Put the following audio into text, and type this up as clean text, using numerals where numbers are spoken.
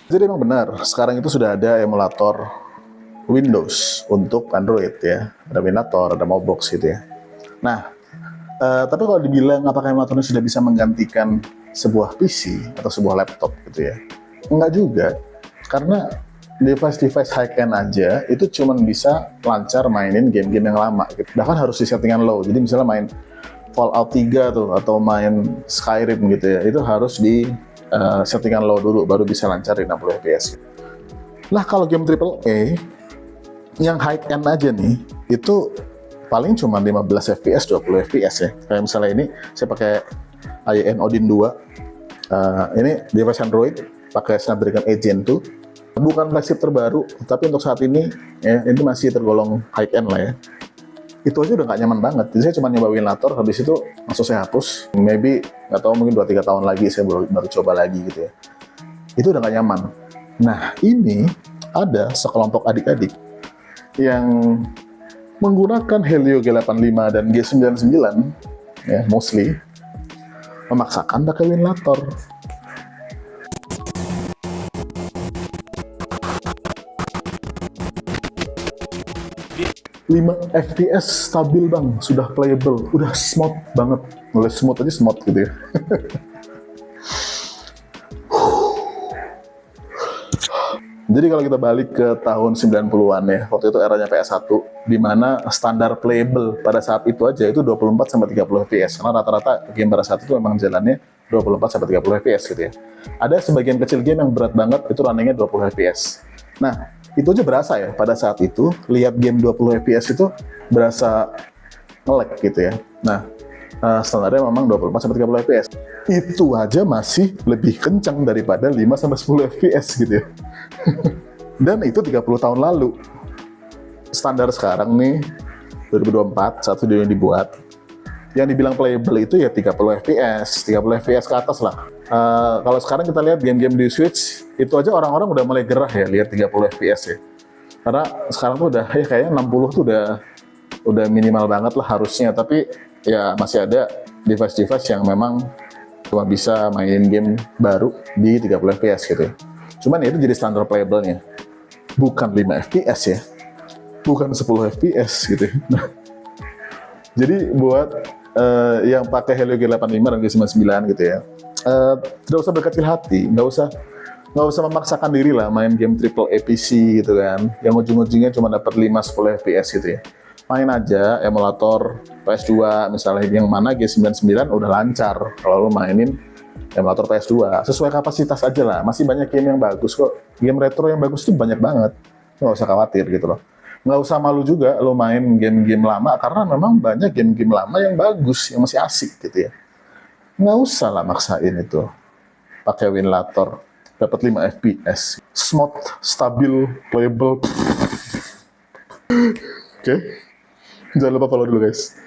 Jadi memang benar, sekarang itu sudah ada emulator Windows untuk Android ya. Ada Winator, ada Mobox gitu ya. Nah, tapi kalau dibilang apakah emulator ini sudah bisa menggantikan sebuah PC atau sebuah laptop gitu ya? Enggak juga, karena device-device high-end aja itu cuma bisa lancar mainin game-game yang lama gitu. Bahkan harus di settingan low, jadi misalnya main Fallout 3 tuh atau main Skyrim gitu ya, itu harus di settingan low dulu baru bisa lancar di 60 fps. Nah, kalau game AAA yang high-end aja nih, itu paling cuma 15 fps, 20 fps ya. Kayak misalnya ini, saya pakai IN Odin 2. Ini device Android, pakai Snapdragon 8 Gen 2. Bukan flagship terbaru, tapi untuk saat ini, ya, ini masih tergolong high-end lah ya. Itu aja udah nggak nyaman banget. Jadi saya cuma nyoba Winator, habis itu langsung saya hapus. Maybe, nggak tahu, mungkin 2-3 tahun lagi saya baru coba lagi gitu ya. Itu udah nggak nyaman. Nah, ini ada sekelompok adik-adik yang menggunakan Helio G85 dan G99 ya, mostly memaksakan pakai Winator. 5 fps stabil bang, sudah playable, udah smooth banget, mulai smooth aja smooth gitu ya. Jadi kalau kita balik ke tahun 90-an ya, waktu itu eranya PS1, di mana standar playable pada saat itu aja itu 24-30 fps, karena rata-rata game pada saat itu memang jalannya 24-30 fps gitu ya. Ada sebagian kecil game yang berat banget, itu runningnya 20 fps. Nah, itu aja berasa ya, pada saat itu, lihat game 20 fps itu berasa nge-lag gitu ya. Nah, standarnya memang 24-30 fps. Itu aja masih lebih kencang daripada 5-10 fps gitu ya. Dan itu 30 tahun lalu. Standar sekarang nih, 2024, saat video ini dibuat, yang dibilang playable itu ya 30 fps, 30 fps ke atas lah. Kalau sekarang kita lihat game-game di Switch, itu aja orang-orang udah mulai gerah ya lihat 30 fps ya. Karena sekarang tuh udah ya kayaknya 60 tuh udah minimal banget lah harusnya, tapi ya masih ada device-device yang memang cuma bisa mainin game baru di 30 fps gitu ya. Cuman ya itu jadi standar playable-nya. Bukan 5 fps ya. Bukan 10 fps gitu ya. Nah, jadi buat yang pakai Helio G85 dan G99 gitu ya, tidak usah berkecil hati, nggak usah memaksakan diri lah main game triple PC gitu kan, yang ujung-ujungnya cuma dapat 5-10 fps gitu ya. Main aja emulator PS2 misalnya, yang mana G99 udah lancar kalau lo mainin emulator PS2, sesuai kapasitas aja lah. Masih banyak game yang bagus kok, game retro yang bagus tuh banyak banget, nggak usah khawatir gitu loh. Nggak usah malu juga lo main game-game lama, karena memang banyak game-game lama yang bagus, yang masih asik gitu ya. Nggak usah lah maksain itu. Pakai Winator, dapat 5 fps, smooth, stabil, playable. Oke. Jangan lupa follow dulu guys.